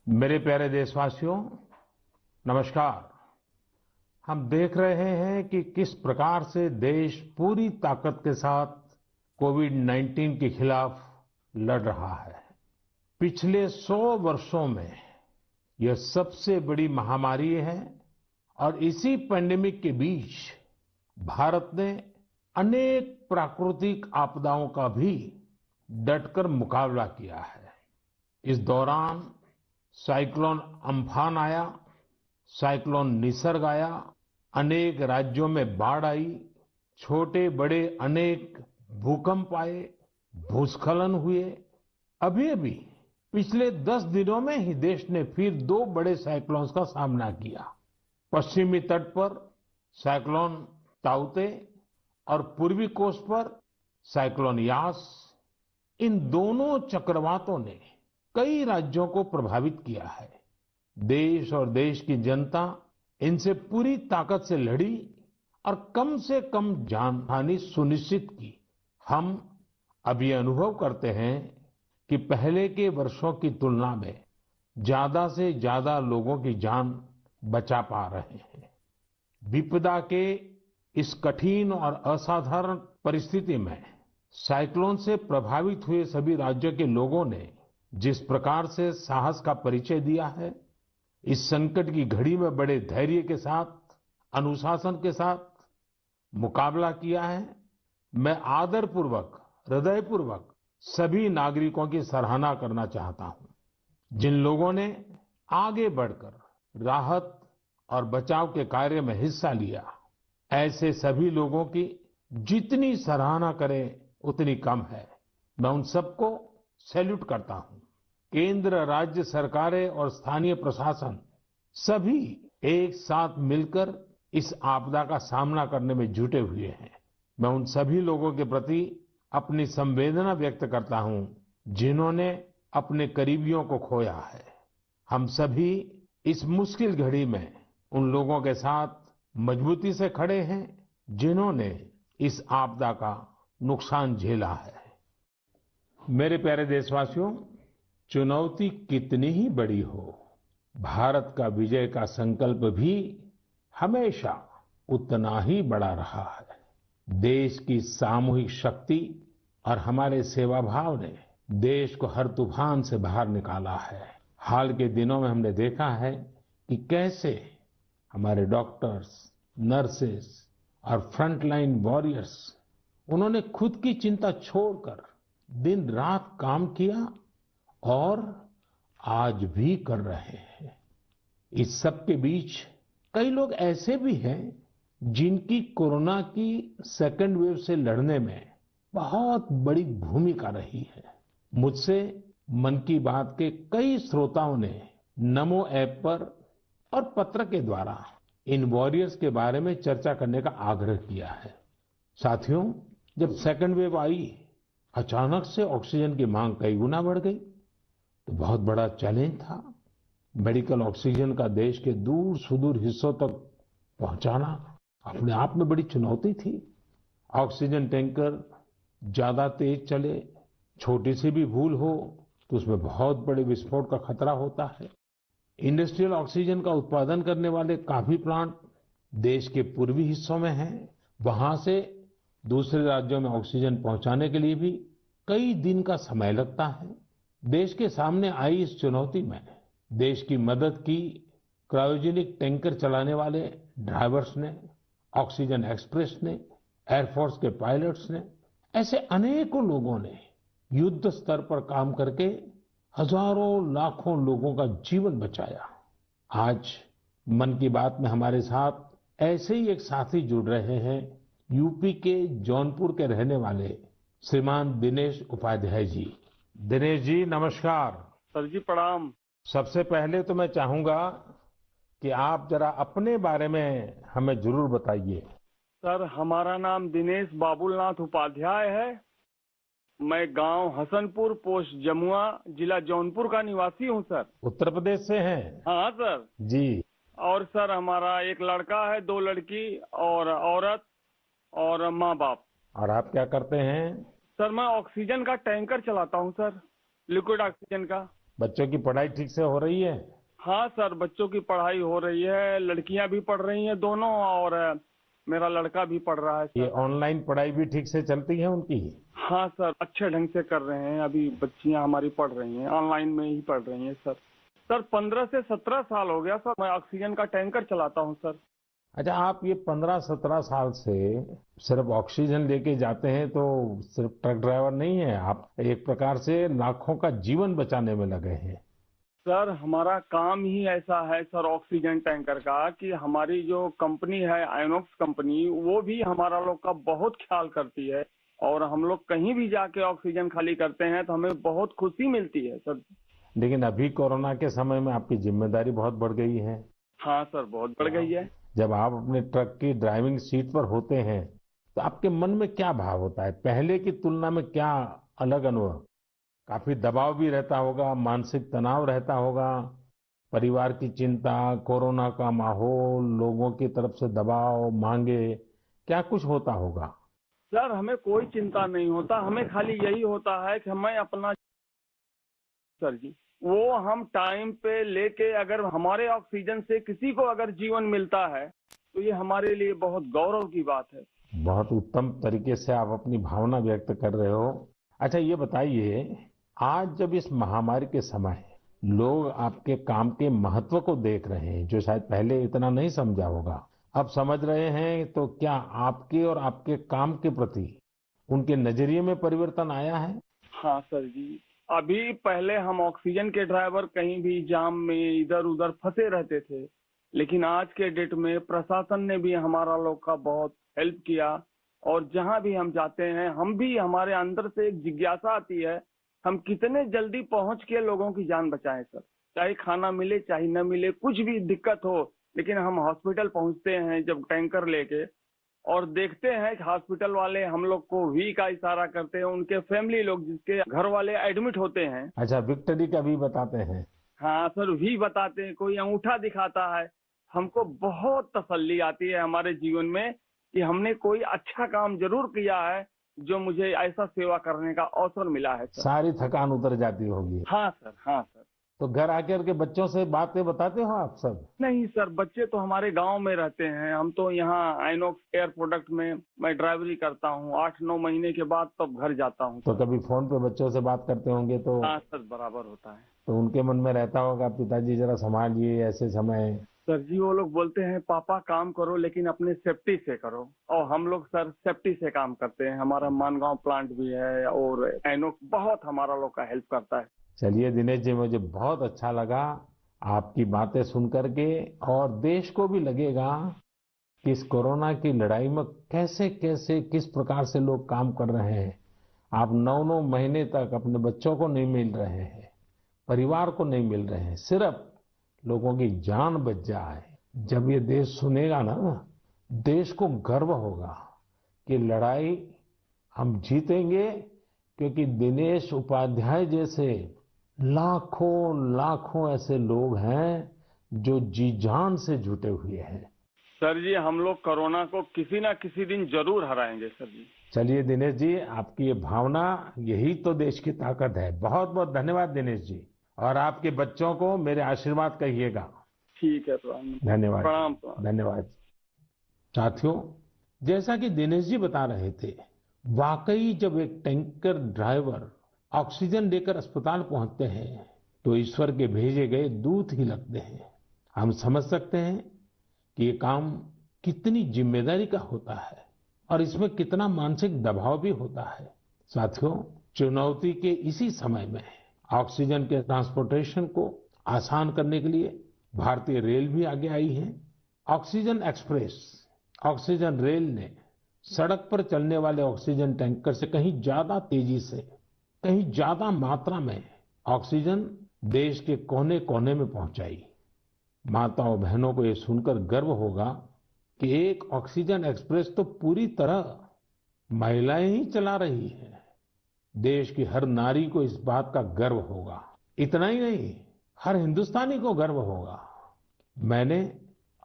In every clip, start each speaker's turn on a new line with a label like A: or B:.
A: मेरे प्यारे देशवासियों, नमस्कार। हम देख रहे हैं कि किस प्रकार से देश पूरी ताकत के साथ कोविड-19 के खिलाफ लड़ रहा है। पिछले 100 वर्षों में यह सबसे बड़ी महामारी है और इसी पैंडेमिक के बीच भारत ने अनेक प्राकृतिक आपदाओं का भी डटकर मुकाबला किया है। इस दौरान साइक्लोन अम्फान आया, साइक्लोन निसर्ग आया, अनेक राज्यों में बाढ़ आई, छोटे बड़े अनेक भूकंप आए, भूस्खलन हुए। अभी-अभी पिछले 10 दिनों में ही देश ने फिर 2 बड़े साइक्लोन्स का सामना किया। पश्चिमी तट पर साइक्लोन ताउते और पूर्वी कोस्ट पर साइक्लोन यास। इन दोनों चक्रवातों ने कई राज्यों को प्रभावित किया है। देश और देश की जनता इनसे पूरी ताकत से लड़ी और कम से कम जानहानि सुनिश्चित की। हम अब ये अनुभव करते हैं कि पहले के वर्षों की तुलना में ज्यादा से ज्यादा लोगों की जान बचा पा रहे हैं। विपदा के इस कठिन और असाधारण परिस्थिति में साइक्लोन से प्रभावित हुए सभी राज्यों के लोगों ने जिस प्रकार से साहस का परिचय दिया है, इस संकट की घड़ी में बड़े धैर्य के साथ, अनुशासन के साथ मुकाबला किया है, मैं आदरपूर्वक, हृदयपूर्वक सभी नागरिकों की सराहना करना चाहता हूं। जिन लोगों ने आगे बढ़कर राहत और बचाव के कार्य में हिस्सा लिया, ऐसे सभी लोगों की जितनी सराहना करें उतनी कम है। मैं उन सबको सैल्यूट करता हूं। केंद्र, राज्य सरकारें और स्थानीय प्रशासन सभी एक साथ मिलकर इस आपदा का सामना करने में जुटे हुए हैं। मैं उन सभी लोगों के प्रति अपनी संवेदना व्यक्त करता हूं जिन्होंने अपने करीबियों को खोया है। हम सभी इस मुश्किल घड़ी में उन लोगों के साथ मजबूती से खड़े हैं जिन्होंने इस आपदा का नुकसान झेला है। मेरे प्यारे देशवासियों, चुनौती कितनी ही बड़ी हो, भारत का विजय का संकल्प भी हमेशा उतना ही बड़ा रहा है। देश की सामूहिक शक्ति और हमारे सेवाभाव ने देश को हर तूफान से बाहर निकाला है। हाल के दिनों में हमने देखा है कि कैसे हमारे डॉक्टर्स, नर्सेस और फ्रंटलाइन वॉरियर्स, उन्होंने खुद की चिंता छोड़कर दिन रात काम किया और आज भी कर रहे हैं। इस सब के बीच कई लोग ऐसे भी हैं जिनकी कोरोना की सेकेंड वेव से लड़ने में बहुत बड़ी भूमिका रही है। मुझसे मन की बात के कई श्रोताओं ने नमो ऐप पर और पत्र के द्वारा इन वॉरियर्स के बारे में चर्चा करने का आग्रह किया है। साथियों, जब सेकेंड वेव आई, अचानक से ऑक्सीजन की मांग कई गुना बढ़ गई, तो बहुत बड़ा चैलेंज था। मेडिकल ऑक्सीजन का देश के दूर सुदूर हिस्सों तक पहुंचाना अपने आप में बड़ी चुनौती थी। ऑक्सीजन टैंकर ज्यादा तेज चले, छोटी सी भी भूल हो तो उसमें बहुत बड़े विस्फोट का खतरा होता है। इंडस्ट्रियल ऑक्सीजन का उत्पादन करने वाले काफी प्लांट देश के पूर्वी हिस्सों में हैं। वहां से दूसरे राज्यों में ऑक्सीजन पहुंचाने के लिए भी कई दिन का समय लगता है। देश के सामने आई इस चुनौती में देश की मदद की क्रायोजेनिक टैंकर चलाने वाले ड्राइवर्स ने, ऑक्सीजन एक्सप्रेस ने, एयरफोर्स के पायलट्स ने, ऐसे अनेकों लोगों ने युद्ध स्तर पर काम करके हजारों लाखों लोगों का जीवन बचाया। आज मन की बात में हमारे साथ ऐसे ही एक साथी जुड़ रहे हैं, यूपी के जौनपुर के रहने वाले श्रीमान दिनेश उपाध्याय जी। दिनेश जी, नमस्कार।
B: सर जी प्रणाम।
A: सबसे पहले तो मैं चाहूंगा कि आप जरा अपने बारे में हमें जरूर बताइए।
B: सर, हमारा नाम दिनेश बाबुलनाथ उपाध्याय है। मैं गांव हसनपुर, पोस्ट जमुआ, जिला जौनपुर का निवासी हूं सर।
A: उत्तर प्रदेश से हैं?
B: हाँ सर
A: जी।
B: और सर, हमारा एक लड़का है, 2 लड़की और औरत और माँ बाप।
A: और आप क्या करते हैं?
B: सर, मैं ऑक्सीजन का टैंकर चलाता हूं सर, लिक्विड ऑक्सीजन का।
A: बच्चों की पढ़ाई ठीक से हो रही है?
B: हाँ सर, बच्चों की पढ़ाई हो रही है, लड़कियां भी पढ़ रही हैं दोनों, और मेरा लड़का भी पढ़ रहा है
A: ये
B: सर।
A: ऑनलाइन पढ़ाई भी ठीक से चलती है उनकी?
B: हाँ सर, अच्छे ढंग से कर रहे हैं। अभी बच्चियां हमारी पढ़ रही हैं, ऑनलाइन में ही पढ़ रही हैं सर। सर 15 से 17 साल हो गया सर, मैं ऑक्सीजन का टैंकर चलाता हूँ सर।
A: अच्छा, आप ये 15-17 साल से सिर्फ ऑक्सीजन लेके जाते हैं, तो सिर्फ ट्रक ड्राइवर नहीं है आप, एक प्रकार से लाखों का जीवन बचाने में लगे हैं।
B: सर हमारा काम ही ऐसा है सर, ऑक्सीजन टैंकर का, कि हमारी जो कंपनी है आइनॉक्स कंपनी, वो भी हमारा लोग का बहुत ख्याल करती है। और हम लोग कहीं भी जाके ऑक्सीजन खाली करते हैं तो हमें बहुत खुशी मिलती है सर।
A: लेकिन अभी कोरोना के समय में आपकी जिम्मेदारी बहुत बढ़ गई है।
B: हाँ सर, बहुत बढ़ गई है।
A: जब आप अपने ट्रक की ड्राइविंग सीट पर होते हैं तो आपके मन में क्या भाव होता है? पहले की तुलना में क्या अलग अनुभव? काफी दबाव भी रहता होगा, मानसिक तनाव रहता होगा, परिवार की चिंता, कोरोना का माहौल, लोगों की तरफ से दबाव, मांगे, क्या कुछ होता होगा?
B: सर हमें कोई चिंता नहीं होता, हमें खाली यही होता है कि हमें अपना, सर जी, वो हम टाइम पे लेके, अगर हमारे ऑक्सीजन से किसी को अगर जीवन मिलता है तो ये हमारे लिए बहुत गौरव की बात है।
A: बहुत उत्तम तरीके से आप अपनी भावना व्यक्त कर रहे हो। अच्छा, ये बताइए, आज जब इस महामारी के समय लोग आपके काम के महत्व को देख रहे हैं, जो शायद पहले इतना नहीं समझा होगा, अब समझ रहे हैं, तो क्या आपके और आपके काम के प्रति उनके नजरिए में परिवर्तन आया है?
B: हाँ सर जी, अभी पहले हम ऑक्सीजन के ड्राइवर कहीं भी जाम में इधर उधर फंसे रहते थे, लेकिन आज के डेट में प्रशासन ने भी हमारा लोग का बहुत हेल्प किया। और जहां भी हम जाते हैं, हम भी, हमारे अंदर से एक जिज्ञासा आती है, हम कितने जल्दी पहुंच के लोगों की जान बचाएं सर। चाहे खाना मिले चाहे न मिले, कुछ भी दिक्कत हो, लेकिन हम हॉस्पिटल पहुंचते हैं जब टैंकर लेके, और देखते हैं कि हॉस्पिटल वाले हम लोग को वी का इशारा करते हैं, उनके फैमिली लोग जिसके घर वाले एडमिट होते हैं।
A: अच्छा, विक्ट्री का भी बताते हैं?
B: हाँ सर, वी बताते हैं, कोई अंगूठा दिखाता है। हमको बहुत तसल्ली आती है हमारे जीवन में कि हमने कोई अच्छा काम जरूर किया है, जो मुझे ऐसा सेवा करने का अवसर मिला है सर।
A: सारी थकान उतर जाती होगी।
B: हाँ सर, हाँ सर।
A: तो घर आकर के बच्चों से बातें बताते हो आप सब?
B: नहीं सर, बच्चे तो हमारे गांव में रहते हैं, हम तो यहाँ आइनॉक्स एयर प्रोडक्ट में मैं ड्राइवरी करता हूँ। 8-9 महीने के बाद तब घर जाता हूँ
A: तो
B: सर।
A: कभी फोन पे बच्चों से बात करते होंगे तो?
B: हाँ सर, बराबर होता है।
A: तो उनके मन में रहता होगा, पिताजी जरा संभालिए ऐसे समय।
B: सर जी, वो लोग बोलते हैं पापा काम करो लेकिन अपने सेफ्टी से करो, और हम लोग सर सेफ्टी से काम करते हैं। हमारा मानगांव प्लांट भी है और आइनॉक्स बहुत हमारा लोग का हेल्प करता है।
A: चलिए दिनेश जी, मुझे बहुत अच्छा लगा आपकी बातें सुन करके, और देश को भी लगेगा कि इस कोरोना की लड़ाई में कैसे कैसे किस प्रकार से लोग काम कर रहे हैं। आप 9-9 महीने तक अपने बच्चों को नहीं मिल रहे हैं, परिवार को नहीं मिल रहे हैं, सिर्फ लोगों की जान बच जाए। जब ये देश सुनेगा ना, देश को गर्व होगा कि लड़ाई हम जीतेंगे, क्योंकि दिनेश उपाध्याय जैसे लाखों लाखों ऐसे लोग हैं जो जी जान से जुटे हुए हैं।
B: सर जी, हम लोग कोरोना को किसी ना किसी दिन जरूर हराएंगे सर जी।
A: चलिए दिनेश जी, आपकी ये भावना, यही तो देश की ताकत है। बहुत बहुत धन्यवाद दिनेश जी, और आपके बच्चों को मेरे आशीर्वाद कहिएगा।
B: ठीक है, प्रणाम।
A: धन्यवाद।
B: प्रणाम प्रणाम।
A: धन्यवाद। साथियों, जैसा कि दिनेश जी बता रहे थे, वाकई जब एक टैंकर ड्राइवर ऑक्सीजन लेकर अस्पताल पहुंचते हैं तो ईश्वर के भेजे गए दूत ही लगते हैं। हम समझ सकते हैं कि ये काम कितनी जिम्मेदारी का होता है और इसमें कितना मानसिक दबाव भी होता है। साथियों, चुनौती के इसी समय में ऑक्सीजन के ट्रांसपोर्टेशन को आसान करने के लिए भारतीय रेल भी आगे आई है। ऑक्सीजन एक्सप्रेस, ऑक्सीजन रेल ने सड़क पर चलने वाले ऑक्सीजन टैंकर से कहीं ज्यादा तेजी से, कहीं ज्यादा मात्रा में ऑक्सीजन देश के कोने कोने में पहुंचाई। माताओं बहनों को ये सुनकर गर्व होगा कि एक ऑक्सीजन एक्सप्रेस तो पूरी तरह महिलाएं ही चला रही हैं। देश की हर नारी को इस बात का गर्व होगा। इतना ही नहीं, हर हिंदुस्तानी को गर्व होगा। मैंने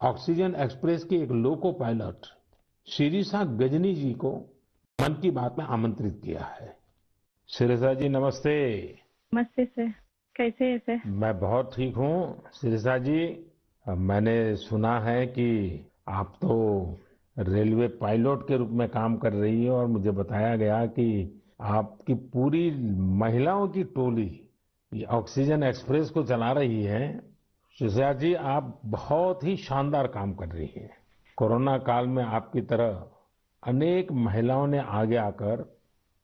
A: ऑक्सीजन एक्सप्रेस की एक लोको पायलट शिरीषा गजनी जी को मन की बात में आमंत्रित किया है। शिरीषा जी, नमस्ते।
C: नमस्ते सर। कैसे है सर?
A: मैं बहुत ठीक हूँ शिरिषा जी। मैंने सुना है कि आप तो रेलवे पायलट के रूप में काम कर रही है और मुझे बताया गया कि आपकी पूरी महिलाओं की टोली ये ऑक्सीजन एक्सप्रेस को चला रही है। शिरिषा जी, आप बहुत ही शानदार काम कर रही हैं। कोरोना काल में आपकी तरह अनेक महिलाओं ने आगे आकर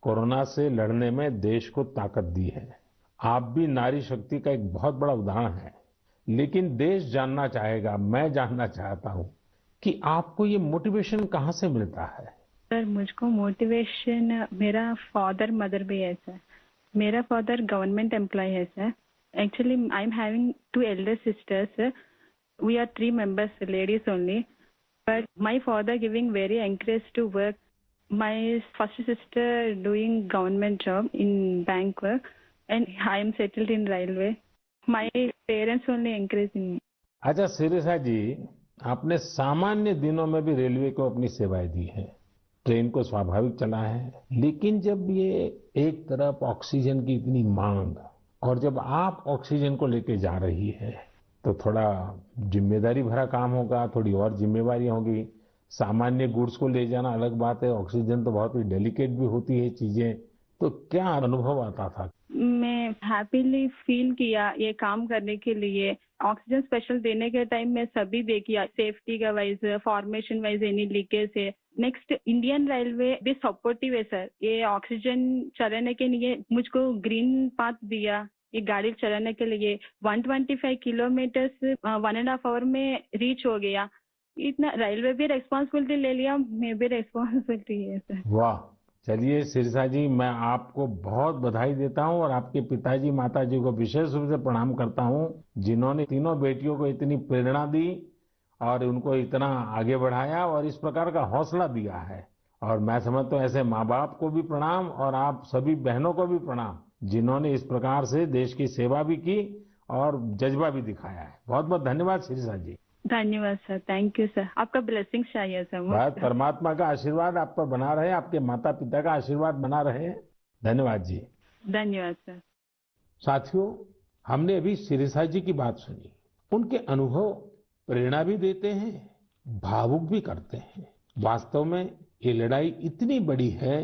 A: कोरोना से लड़ने में देश को ताकत दी है। आप भी नारी शक्ति का एक बहुत बड़ा उदाहरण है। लेकिन देश जानना चाहेगा, मैं जानना चाहता हूँ कि आपको ये मोटिवेशन कहाँ से मिलता है?
C: सर मुझको मोटिवेशन मेरा फादर मदर भी है सर। मेरा फादर गवर्नमेंट एम्प्लॉय है sir. Actually I am having 2 elder sisters. We are 3 members, ladies only. But my father giving very encourage to work. My first sister doing government job in bank work, and I am settled in railway. My parents only encouraging me.
A: अच्छा शिरिषा जी, आपने सामान्य दिनों में भी railway को अपनी सेवाएं दी हैं, ट्रेन को स्वाभाविक चला है, लेकिन जब ये एक तरफ ऑक्सीजन की इतनी मांग और जब आप ऑक्सीजन को लेके जा रही है तो थोड़ा जिम्मेदारी भरा काम होगा, थोड़ी और जिम्मेवारी होगी। सामान्य गुड्स को ले जाना अलग बात है, ऑक्सीजन तो बहुत ही डेलिकेट भी होती है चीजें। तो क्या अनुभव आता था?
C: मैं हैप्पीली फील किया ये काम करने के लिए। ऑक्सीजन स्पेशल देने के टाइम में सभी देखिए सेफ्टी का wise, formation wise any leakage है। नेक्स्ट इंडियन रेलवे भी सपोर्टिव है सर। ये ऑक्सीजन चलाने के लिए मुझको ग्रीन पाथ दिया। ये गाड़ी चलाने के लिए 125 किलोमीटर 1.5 आवर में रीच हो गया। इतना रेलवे भी रेस्पॉन्सिबिलिटी ले लिया, मैं भी रेस्पॉन्सिबिलिटी है सर।
A: वाह, चलिए शिरिषा जी, मैं आपको बहुत बधाई देता हूं और आपके पिताजी माताजी को विशेष रूप से प्रणाम करता हूं, जिन्होंने तीनों बेटियों को इतनी प्रेरणा दी और उनको इतना आगे बढ़ाया और इस प्रकार का हौसला दिया है। और मैं समझता हूं ऐसे माँ बाप को भी प्रणाम और आप सभी बहनों को भी प्रणाम, जिन्होंने इस प्रकार से देश की सेवा भी की और जज्बा भी दिखाया है। बहुत बहुत धन्यवाद शिरिषा जी।
C: धन्यवाद सर, थैंक यू सर। आपका ब्लेसिंग्स चाहिए सर।
A: बस परमात्मा का आशीर्वाद आप पर बना रहे, आपके माता पिता का आशीर्वाद बना रहे। धन्यवाद जी।
C: धन्यवाद सर।
A: साथियों, हमने अभी शिरिषा जी की बात सुनी। उनके अनुभव प्रेरणा भी देते हैं, भावुक भी करते हैं। वास्तव में ये लड़ाई इतनी बड़ी है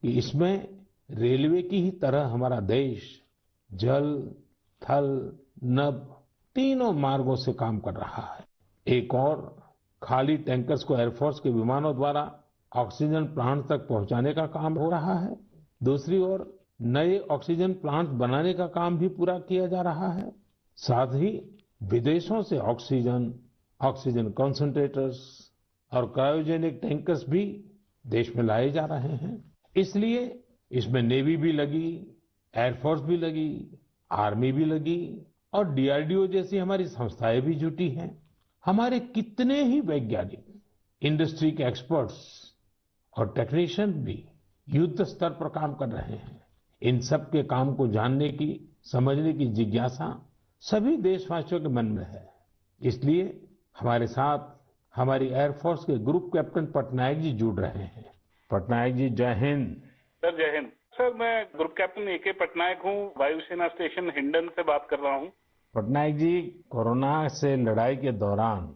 A: कि इसमें रेलवे की ही तरह हमारा देश जल, थल, नभ तीनों मार्गों से काम कर रहा है। एक और खाली टैंकर्स को एयरफोर्स के विमानों द्वारा ऑक्सीजन प्लांट तक पहुंचाने का काम हो रहा है। दूसरी ओर नए ऑक्सीजन प्लांट बनाने का काम भी पूरा किया जा रहा है। साथ ही विदेशों से ऑक्सीजन, ऑक्सीजन कंसंट्रेटर्स और क्रायोजेनिक टैंकर्स भी देश में लाए जा रहे हैं। इसलिए इसमें नेवी भी लगी, एयरफोर्स भी लगी, आर्मी भी लगी और डीआरडीओ जैसी हमारी संस्थाएं भी जुटी हैं। हमारे कितने ही वैज्ञानिक, इंडस्ट्री के एक्सपर्ट्स और टेक्नीशियन भी युद्ध स्तर पर काम कर रहे हैं। इन सब के काम को जानने की, समझने की जिज्ञासा सभी देशवासियों के मन में है। इसलिए हमारे साथ हमारी एयरफोर्स के ग्रुप कैप्टन पटनायक जी जुड़ रहे हैं। पटनायक जी, जय हिंद।
D: सर जय हिंद। सर मैं ग्रुप कैप्टन ए.के. पटनायक हूँ, वायुसेना स्टेशन हिंडन से बात कर रहा हूँ।
A: पटनायक जी, कोरोना से लड़ाई के दौरान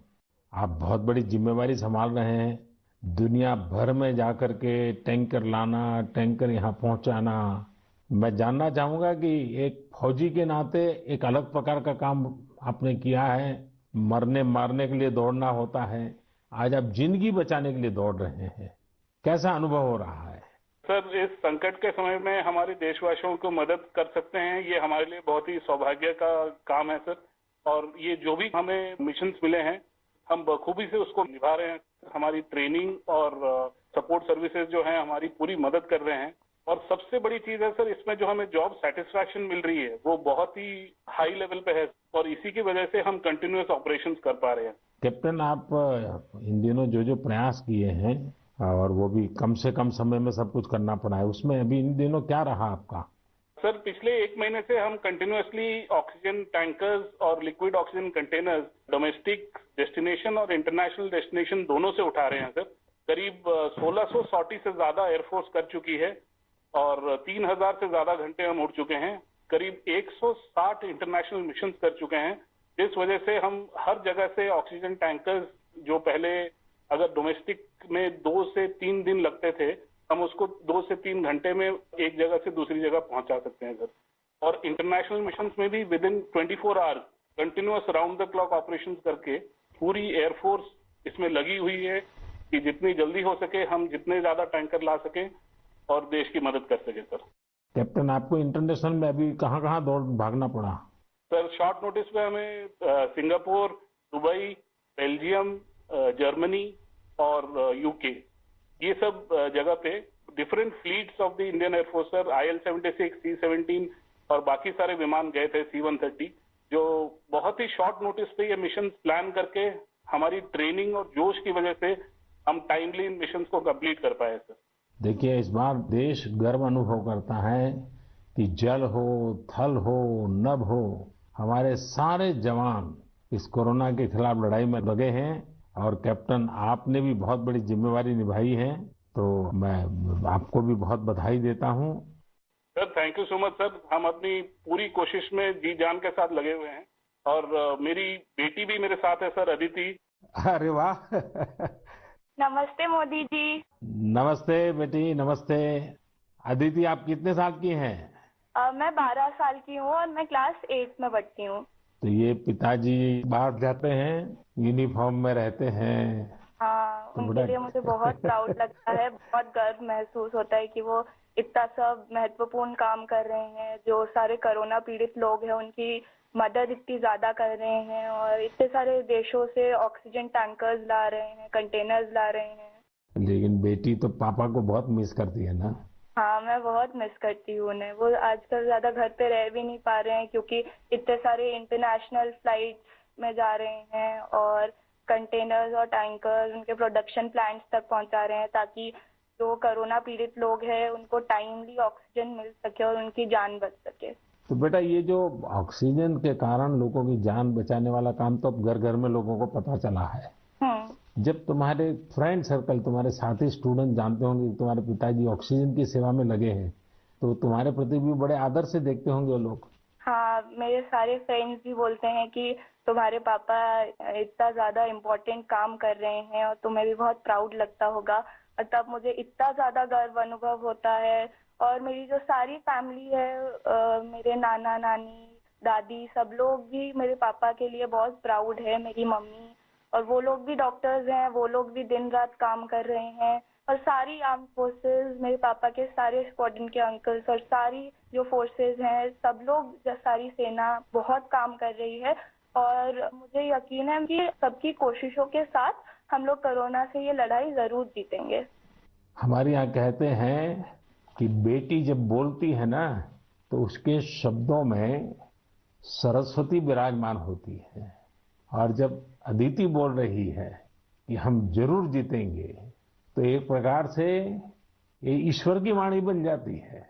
A: आप बहुत बड़ी जिम्मेवारी संभाल रहे हैं। दुनिया भर में जाकर के टैंकर लाना, टैंकर यहाँ पहुंचाना। मैं जानना चाहूंगा कि एक फौजी के नाते एक अलग प्रकार का काम आपने किया है। मरने मारने के लिए दौड़ना होता है, आज आप जिंदगी बचाने के लिए दौड़ रहे हैं। कैसा अनुभव हो रहा है?
D: सर इस संकट के समय में हमारे देशवासियों को मदद कर सकते हैं, ये हमारे लिए बहुत ही सौभाग्य का काम है सर। और ये जो भी हमें मिशंस मिले हैं, हम बखूबी से उसको निभा रहे हैं। हमारी ट्रेनिंग और सपोर्ट सर्विसेज जो हैं हमारी पूरी मदद कर रहे हैं। और सबसे बड़ी चीज है सर, इसमें जो हमें जॉब सेटिस्फैक्शन मिल रही है वो बहुत ही हाई लेवल पे है और इसी की वजह से हम कंटिन्यूअस ऑपरेशंस कर पा रहे हैं।
A: कैप्टन, आप इन दिनों जो प्रयास किए हैं और वो भी कम से कम समय में सब कुछ करना पड़ा है, उसमें अभी इन दिनों क्या रहा आपका?
D: सर पिछले 1 महीने से हम कंटिन्यूअसली ऑक्सीजन टैंकर्स और liquid oxygen containers domestic destination और इंटरनेशनल डेस्टिनेशन दोनों से उठा रहे हैं सर। करीब 1600 सॉर्टी से ज्यादा एयरफोर्स कर चुकी है और 3000 से ज्यादा घंटे हम उड़ चुके हैं। करीब 160 इंटरनेशनल मिशन कर चुके हैं, जिस वजह से हम हर जगह से ऑक्सीजन टैंकर्स जो पहले अगर डोमेस्टिक में 2 से 3 दिन लगते थे, हम उसको 2 से 3 घंटे में एक जगह से दूसरी जगह पहुंचा सकते हैं सर। और इंटरनेशनल मिशन में भी with in 24 hours continuous round the clock operations करके पूरी एयरफोर्स इसमें लगी हुई है कि जितनी जल्दी हो सके हम जितने ज्यादा टैंकर ला सकें और देश की मदद कर सके सर।
A: कैप्टन, आपको इंटरनेशनल में अभी कहाँ कहाँ दौड़ भागना पड़ा?
D: सर शॉर्ट नोटिस पे हमें सिंगापुर, दुबई, बेल्जियम, जर्मनी और यूके, ये सब जगह पे different fleets of the Indian air force sir, IL-76, C-17 और बाकी सारे विमान गए थे, C-130, जो बहुत ही शॉर्ट नोटिस पे ये मिशन प्लान करके हमारी ट्रेनिंग और जोश की वजह से हम टाइमली इन मिशन को कंप्लीट कर पाए सर।
A: देखिए, इस बार देश गर्व अनुभव करता है कि जल हो, थल हो, नभ हो, हमारे सारे जवान इस कोरोना के खिलाफ लड़ाई में लगे हैं। और कैप्टन, आपने भी बहुत बड़ी जिम्मेवारी निभाई है, तो मैं आपको भी बहुत बधाई देता हूं।
D: Sir thank you so much sir. हम अपनी पूरी कोशिश में जी जान के साथ लगे हुए हैं और मेरी बेटी भी मेरे साथ है सर, अदिति।
A: अरे वाह!
E: नमस्ते मोदी जी।
A: नमस्ते बेटी, नमस्ते। अदिति, आप कितने साल की हैं?
E: मैं 12 साल की हूँ और मैं क्लास 8 में पढ़ती हूँ।
A: तो ये पिताजी बाहर जाते हैं, यूनिफॉर्म में रहते हैं।
E: हाँ, उनके लिए मुझे बहुत प्राउड लगता है, बहुत गर्व महसूस होता है कि वो इतना सब महत्वपूर्ण काम कर रहे हैं। जो सारे कोरोना पीड़ित लोग हैं उनकी मदद इतनी ज्यादा कर रहे हैं और इतने सारे देशों से ऑक्सीजन टैंकर्स ला रहे हैं, कंटेनर्स ला रहे हैं।
A: लेकिन बेटी तो पापा को बहुत मिस करती है ना?
E: हाँ, मैं बहुत मिस करती हूँ उन्हें। वो आजकल ज्यादा घर पे रह भी नहीं पा रहे हैं क्योंकि इतने सारे इंटरनेशनल फ्लाइट्स में जा रहे हैं और कंटेनर्स और टैंकर्स उनके प्रोडक्शन प्लांट्स तक पहुंचा रहे हैं ताकि जो कोरोना पीड़ित लोग हैं उनको टाइमली ऑक्सीजन मिल सके और उनकी जान बच सके।
A: तो बेटा, ये जो ऑक्सीजन के कारण लोगों की जान बचाने वाला काम तो अब घर घर में लोगों को पता चला है। जब तुम्हारे फ्रेंड सर्कल, तुम्हारे साथी स्टूडेंट जानते होंगे कि तुम्हारे पिताजी ऑक्सीजन की सेवा में लगे हैं, तो तुम्हारे प्रति भी बड़े आदर से देखते होंगे वो लोग।
E: हाँ, मेरे सारे फ्रेंड्स भी बोलते हैं कि तुम्हारे पापा इतना ज्यादा इम्पोर्टेंट काम कर रहे हैं और तुम्हें भी बहुत प्राउड लगता होगा। और तब मुझे इतना ज्यादा गर्व अनुभव होता है। और मेरी जो सारी फैमिली है, मेरे नाना नानी, दादी, सब लोग भी मेरे पापा के लिए बहुत प्राउड है। मेरी मम्मी, और वो लोग भी डॉक्टर्स हैं, वो लोग भी दिन रात काम कर रहे हैं। और सारी आर्म फोर्सेस, मेरे पापा के सारे स्क्वाड्रन के अंकल्स और सारी जो फोर्सेस हैं, सब लोग, सारी सेना बहुत काम कर रही है। और मुझे यकीन है कि सबकी कोशिशों के साथ हम लोग कोरोना से ये लड़ाई जरूर जीतेंगे।
A: हमारे यहाँ कहते हैं कि बेटी जब बोलती है ना, तो उसके शब्दों में सरस्वती विराजमान होती है। और जब अदिति बोल रही है कि हम जरूर जीतेंगे, तो एक प्रकार से ये ईश्वर की वाणी बन जाती है।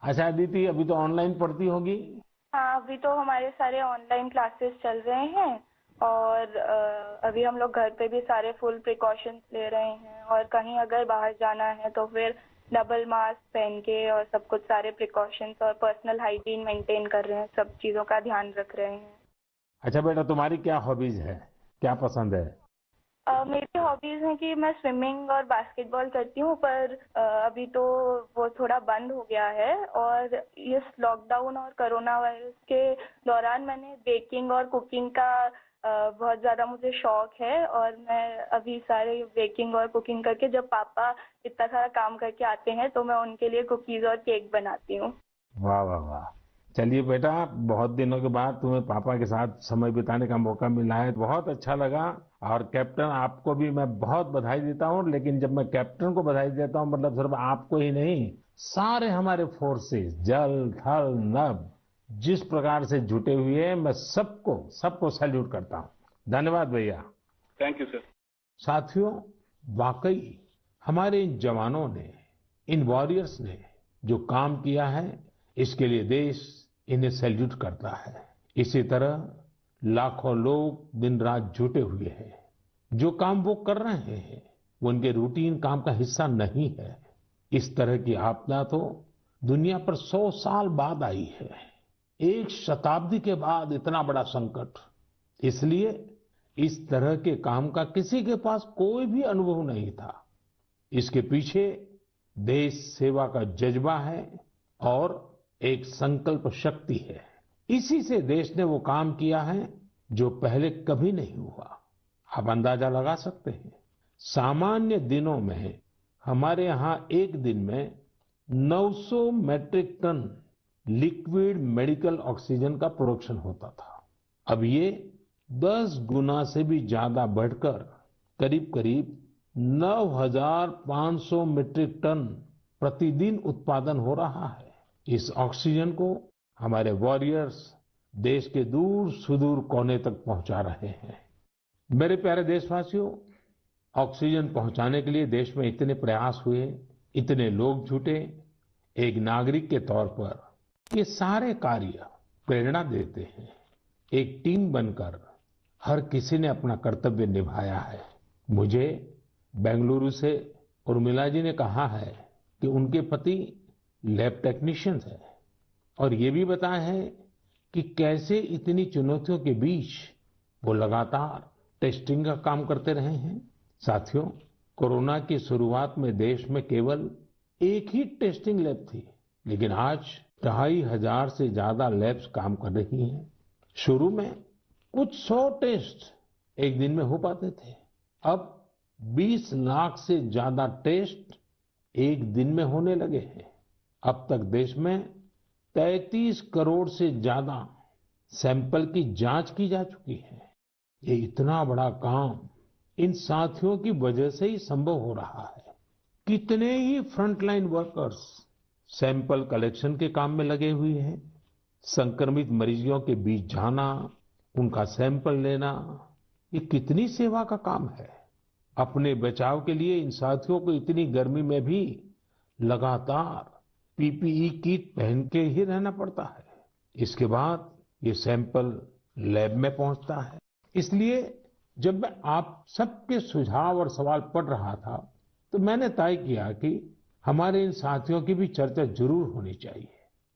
A: अच्छा अदिति, अभी तो ऑनलाइन पढ़ती होगी?
E: हाँ, अभी तो हमारे सारे ऑनलाइन क्लासेस चल रहे हैं और अभी हम लोग घर पे भी सारे फुल प्रिकॉशंस ले रहे हैं। और कहीं अगर बाहर जाना है तो फिर डबल मास्क पहन के और सब कुछ सारे प्रिकॉशंस और पर्सनल हाइजीन मेंटेन कर रहे हैं, सब चीजों का ध्यान रख रहे हैं।
A: अच्छा बेटा, तुम्हारी क्या हॉबीज है, क्या पसंद है?
E: मेरी हॉबीज हैं कि मैं स्विमिंग और बास्केटबॉल करती हूँ, पर अभी तो वो थोड़ा बंद हो गया है। और इस लॉकडाउन और कोरोना वायरस के दौरान मैंने बेकिंग और कुकिंग का बहुत ज्यादा मुझे शौक है। और मैं अभी सारे बेकिंग और कुकिंग करके, जब पापा इतना सारा काम करके आते हैं तो मैं उनके लिए कुकीज और केक बनाती हूँ।
A: वाह वाह वाह! चलिए बेटा, बहुत दिनों के बाद तुम्हें पापा के साथ समय बिताने का मौका मिला है, बहुत अच्छा लगा। और कैप्टन, आपको भी मैं बहुत बधाई देता हूँ। लेकिन जब मैं कैप्टन को बधाई देता हूँ, मतलब सिर्फ आपको ही नहीं, सारे हमारे फोर्सेस, जल थल नभ, जिस प्रकार से जुटे हुए हैं, मैं सबको सैल्यूट करता हूँ। धन्यवाद भैया।
D: Thank you sir.
A: साथियों, वाकई हमारे इन जवानों ने, इन वॉरियर्स ने जो काम किया है, इसके लिए देश इन्हें सैल्यूट करता है। इसी तरह लाखों लोग दिन रात जुटे हुए हैं। जो काम वो कर रहे हैं वो उनके रूटीन काम का हिस्सा नहीं है। इस तरह की आपदा तो दुनिया पर 100 साल बाद आई है। एक शताब्दी के बाद इतना बड़ा संकट, इसलिए इस तरह के काम का किसी के पास कोई भी अनुभव नहीं था। इसके पीछे देश सेवा का जज्बा है और एक संकल्प शक्ति है। इसी से देश ने वो काम किया है जो पहले कभी नहीं हुआ। आप अंदाजा लगा सकते हैं, सामान्य दिनों में हमारे यहाँ एक दिन में 900 metric tonne liquid medical oxygen का प्रोडक्शन होता था। अब ये 10 गुना से भी ज्यादा बढ़कर करीब करीब 9,500 मीट्रिक टन प्रतिदिन उत्पादन हो रहा है। इस ऑक्सीजन को हमारे वॉरियर्स देश के दूर सुदूर कोने तक पहुंचा रहे हैं। मेरे प्यारे देशवासियों, ऑक्सीजन पहुंचाने के लिए देश में इतने प्रयास हुए, इतने लोग जुटे, एक नागरिक के तौर पर ये सारे कार्य प्रेरणा देते हैं। एक टीम बनकर हर किसी ने अपना कर्तव्य निभाया है। मुझे बेंगलुरु से उर्मिला जी ने कहा है कि उनके पति लैब टेक्नीशियन हैं और ये भी बताया है कि कैसे इतनी चुनौतियों के बीच वो लगातार टेस्टिंग का काम करते रहे हैं। साथियों, कोरोना की शुरुआत में देश में केवल एक ही टेस्टिंग लैब थी, लेकिन आज 2,500 से ज्यादा लैब्स काम कर रही हैं। शुरू में कुछ 100 टेस्ट एक दिन में हो पाते थे, अब 20 लाख से ज्यादा टेस्ट एक दिन में होने लगे हैं। अब तक देश में 33 करोड़ से ज्यादा सैंपल की जांच की जा चुकी है। ये इतना बड़ा काम इन साथियों की वजह से ही संभव हो रहा है। कितने ही फ्रंटलाइन वर्कर्स सैंपल कलेक्शन के काम में लगे हुए हैं। संक्रमित मरीजों के बीच जाना, उनका सैंपल लेना, ये कितनी सेवा का काम है। अपने बचाव के लिए इन साथियों को इतनी गर्मी में भी लगातार पीपीई किट पहन के ही रहना पड़ता है। इसके बाद ये सैंपल लैब में पहुंचता है। इसलिए जब मैं आप सबके सुझाव और सवाल पढ़ रहा था तो मैंने तय किया कि हमारे इन साथियों की भी चर्चा जरूर होनी चाहिए।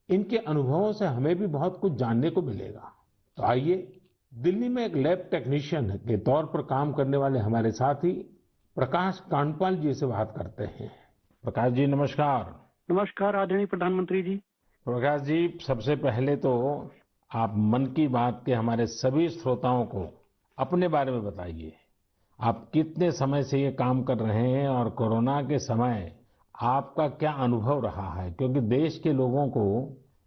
A: इनके अनुभवों से हमें भी बहुत कुछ जानने को मिलेगा। तो आइए दिल्ली में एक लैब टेक्नीशियन के तौर पर काम करने वाले हमारे साथी प्रकाश कांडपाल जी से बात करते हैं। प्रकाश जी नमस्कार।
F: नमस्कार आदरणीय प्रधानमंत्री जी।
A: प्रकाश जी, सबसे पहले तो आप मन की बात के हमारे सभी श्रोताओं को अपने बारे में बताइए। आप कितने समय से ये काम कर रहे हैं और कोरोना के समय आपका क्या अनुभव रहा है, क्योंकि देश के लोगों को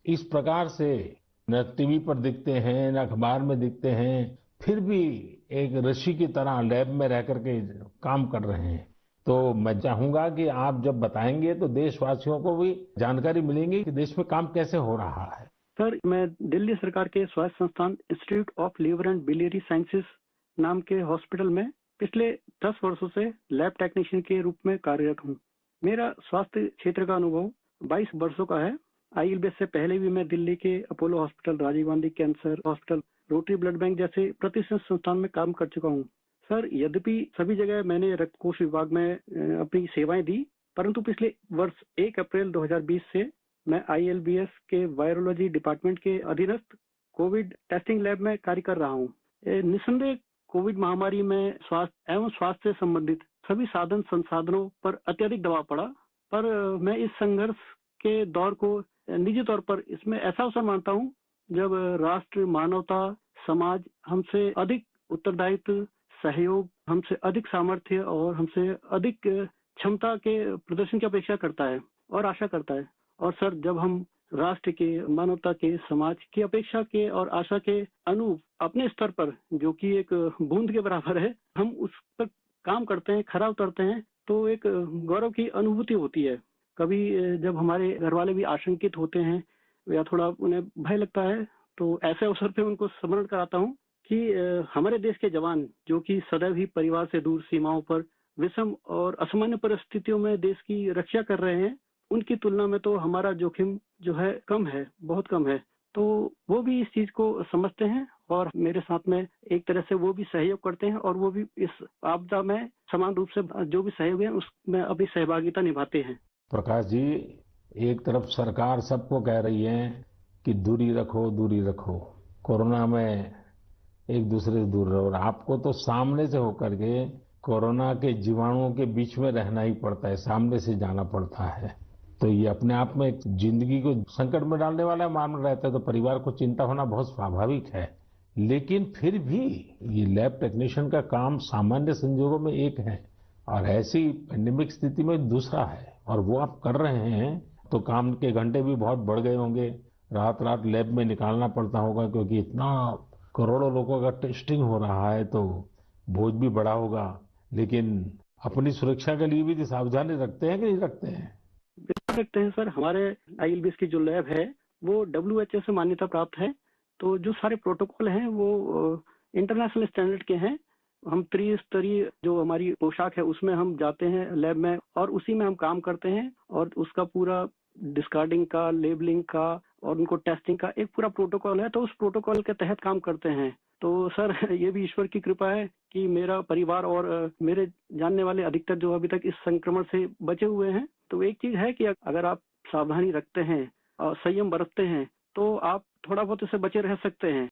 A: इस प्रकार से न टीवी पर दिखते हैं न अखबार में दिखते हैं, फिर भी एक ऋषि की तरह लैब में रह करके काम कर रहे हैं। तो मैं चाहूंगा कि आप जब बताएंगे तो देशवासियों को भी जानकारी मिलेगी कि देश में काम कैसे हो रहा है।
F: सर, मैं दिल्ली सरकार के स्वास्थ्य संस्थान institute of liver and biliary sciences नाम के हॉस्पिटल में पिछले 10 वर्षों से लैब टेक्नीशियन के रूप में कार्यरत हूँ। मेरा स्वास्थ्य क्षेत्र का अनुभव 22 वर्षों का है। आईएलबीएस से पहले भी मैं दिल्ली के Apollo hospital, Rajiv Gandhi cancer hospital, rotary blood bank जैसे प्रतिष्ठित संस्थान में काम कर चुका हूँ। सर, यद्यपि सभी जगह मैंने रक्त कोष विभाग में अपनी सेवाएं दी, परंतु पिछले वर्ष 1 अप्रैल 2020 से मैं आईएलबीएस के वायरोलॉजी डिपार्टमेंट के अधीनस्थ कोविड टेस्टिंग लैब में कार्य कर रहा हूँ। निस्संदेह कोविड महामारी में स्वास्थ्य एवं स्वास्थ्य से संबंधित सभी साधन संसाधनों पर अत्यधिक दबाव पड़ा, पर मैं इस संघर्ष के दौर को निजी तौर पर इसमें ऐसा अवसर मानता हूँ जब राष्ट्र, मानवता, समाज हमसे अधिक उत्तरदायित्व, सहयोग, हमसे अधिक सामर्थ्य और हमसे अधिक क्षमता के प्रदर्शन की अपेक्षा करता है और आशा करता है। और सर, जब हम राष्ट्र के, मानवता के, समाज की अपेक्षा के और आशा के अनुरूप अपने स्तर पर, जो कि एक बूंद के बराबर है, हम उस पर काम करते हैं, खरा उतरते हैं, तो एक गौरव की अनुभूति होती है। कभी जब हमारे घर वाले भी आशंकित होते हैं या थोड़ा उन्हें भय लगता है, तो ऐसे अवसर पे उनको स्मरण कराता हूँ कि हमारे देश के जवान, जो कि सदैव ही परिवार से दूर सीमाओं पर विषम और असामान्य परिस्थितियों में देश की रक्षा कर रहे हैं, उनकी तुलना में तो हमारा जोखिम जो है कम है, बहुत कम है। तो वो भी इस चीज को समझते हैं और मेरे साथ में एक तरह से वो भी सहयोग करते हैं और वो भी इस आपदा में समान रूप से जो भी सहयोग है उसमें अपनी सहभागिता निभाते हैं।
A: प्रकाश जी, एक तरफ सरकार सबको कह रही है कि दूरी रखो, कोरोना में एक दूसरे से दूर रहो। और आपको तो सामने से होकर के कोरोना के जीवाणुओं के बीच में रहना ही पड़ता है, सामने से जाना पड़ता है। तो ये अपने आप में एक जिंदगी को संकट में डालने वाला मामला रहता है, तो परिवार को चिंता होना बहुत स्वाभाविक है। लेकिन फिर भी ये लैब टेक्नीशियन का काम सामान्य संजोगों में एक है और ऐसी पेंडेमिक स्थिति में दूसरा है, और वो आप कर रहे हैं तो काम के घंटे भी बहुत बढ़ गए होंगे। रात लैब में निकालना पड़ता होगा, क्योंकि इतना करोड़ों लोगों का टेस्टिंग हो रहा है, तो बोझ भी बड़ा होगा। लेकिन अपनी सुरक्षा के लिए भी तो सावधानी रखते हैं कि नहीं रखते हैं?
F: बिल्कुल रखते हैं सर। हमारे ILBS की जो लैब है वो WHO से मान्यता प्राप्त है। तो जो सारे प्रोटोकॉल हैं वो इंटरनेशनल स्टैंडर्ड के हैं। हम त्रिस्तरीय जो हमारी पोशाक है उसमें हम जाते हैं लैब में और उसी में हम काम करते हैं, और उसका पूरा डिस्कार्डिंग का, लेबलिंग का और उनको टेस्टिंग का एक पूरा प्रोटोकॉल है। तो उस प्रोटोकॉल के तहत काम करते हैं। तो सर ये भी ईश्वर की कृपा है कि मेरा परिवार और मेरे जानने वाले अधिकतर जो अभी तक इस संक्रमण से बचे हुए हैं। तो एक चीज है कि अगर आप सावधानी रखते हैं और संयम बरतते हैं तो आप थोड़ा बहुत इससे बचे रह सकते हैं।